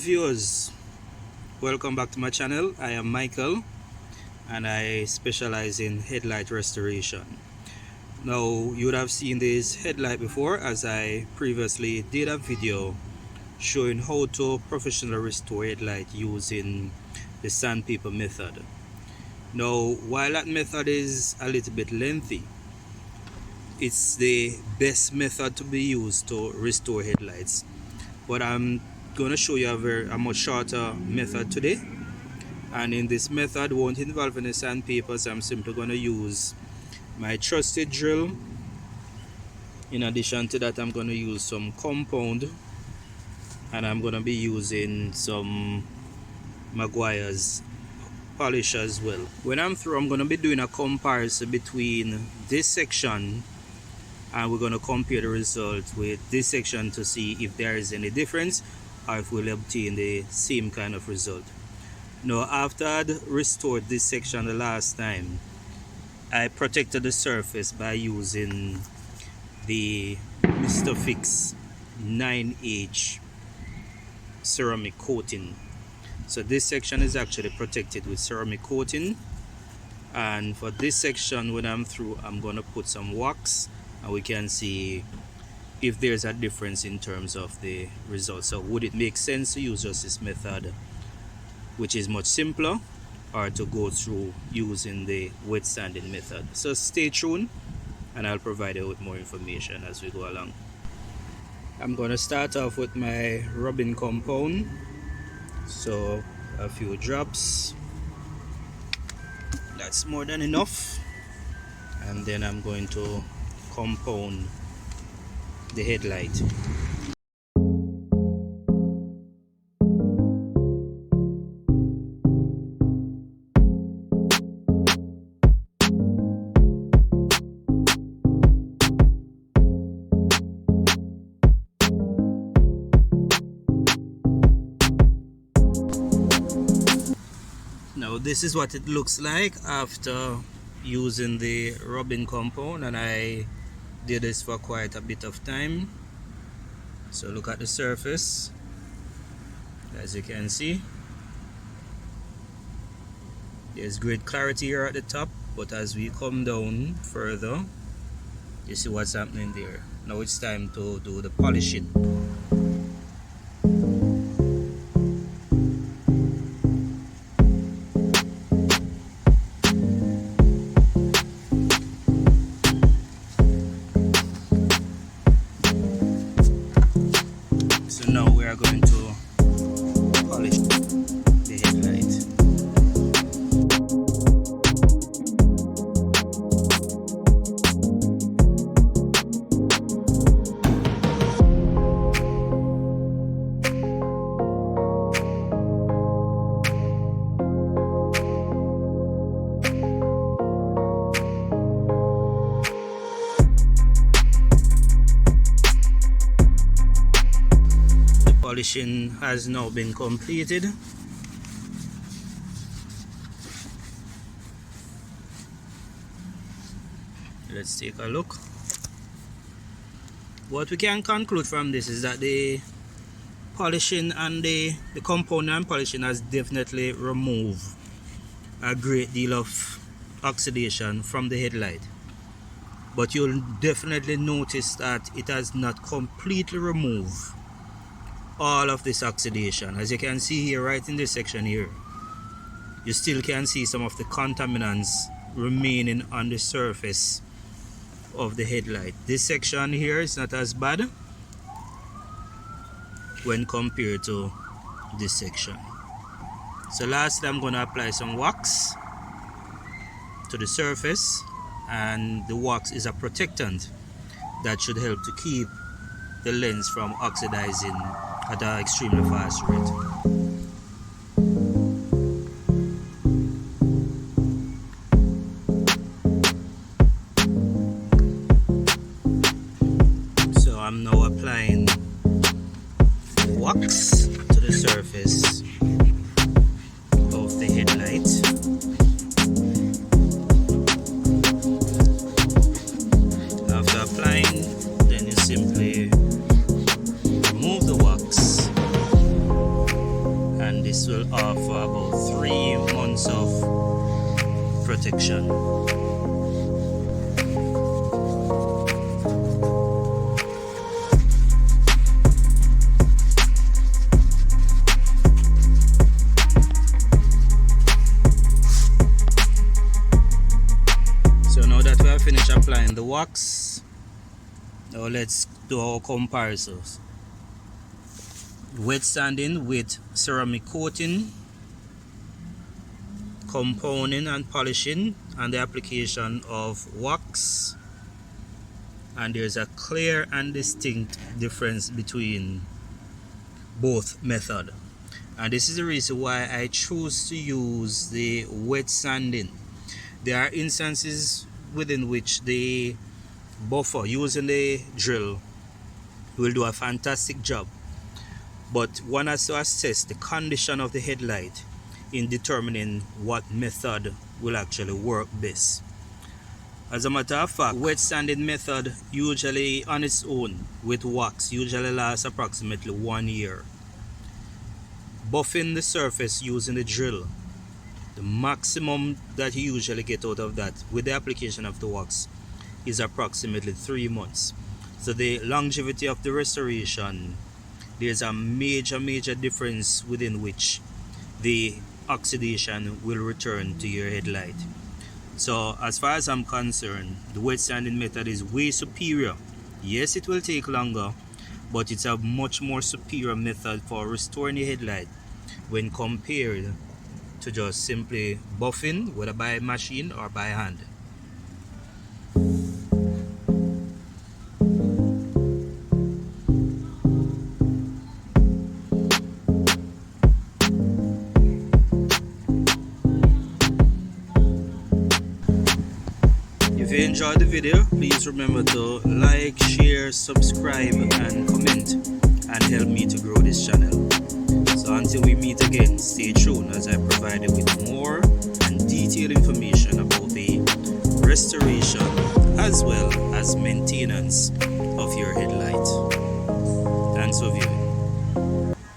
viewers, welcome back to my channel. I am Michael and I specialize in headlight restoration. Now you would have seen this headlight before, as I previously did a video showing how to professionally restore headlight using the sandpaper method. Now while that method is a little bit lengthy, it's the best method to be used to restore headlights, but I'm going to show you a much shorter method today, and in this method won't involve any sandpaper, so I'm simply going to use my trusted drill. In addition to that, I'm going to use some compound, and I'm going to be using some Maguire's polish as well. When I'm through, I'm going to be doing a comparison between this section, and we're going to compare the result with this section to see if there is any difference or if we'll obtain the same kind of result. Now, after I'd restored this section the last time, I protected the surface by using the Mr. Fix 9H ceramic coating. So this section is actually protected with ceramic coating, and for this section, when I'm through, I'm going to put some wax, and we can see if there's a difference in terms of the results. So would it make sense to use just this method, which is much simpler, or to go through using the wet sanding method? So stay tuned and I'll provide you with more information as we go along. I'm going to start off with my rubbing compound, so a few drops, that's more than enough, and then I'm going to compound the headlight. Now this is what it looks like after using the rubbing compound, and I did this for quite a bit of time. So look at the surface, as you can see. There's great clarity here at the top, but as we come down further, you see what's happening there. Now it's time to do the polishing. So now we are going to polish the headlight. Polishing has now been completed. Let's take a look. What we can conclude from this is that the polishing and the compound and polishing has definitely removed a great deal of oxidation from the headlight, but you'll definitely notice that it has not completely removed all of this oxidation. As you can see here, right in this section here, you still can see some of the contaminants remaining on the surface of the headlight. This section here is not as bad when compared to this section. So lastly, I'm going to apply some wax to the surface, and the wax is a protectant that should help to keep the lens from oxidizing at an extremely fast rate. So I'm now applying wax to the surface of the headlight. After applying, then you simply remove the wax wax. Now let's do our comparisons. Wet sanding with ceramic coating, compounding and polishing, and the application of wax. And there's a clear and distinct difference between both methods. And this is the reason why I choose to use the wet sanding. There are instances within which the buffer using the drill will do a fantastic job, but one has to assess the condition of the headlight in determining what method will actually work best. As a matter of fact, wet sanding method usually on its own with wax usually lasts approximately 1 year. Buffing the surface using the drill, the maximum that you usually get out of that with the application of the wax is approximately 3 months. So the longevity of the restoration, there's a major difference within which the oxidation will return to your headlight. So as far as I'm concerned, the wet sanding method is way superior. Yes, it will take longer, but it's a much more superior method for restoring the headlight when compared to just simply buffing, whether by machine or by hand. If you enjoyed the video, please remember to like, share, subscribe and comment and help me to grow this channel. So until we meet again, stay tuned as I provide you with more and detailed information about the restoration as well as maintenance of your headlight. Thanks for viewing.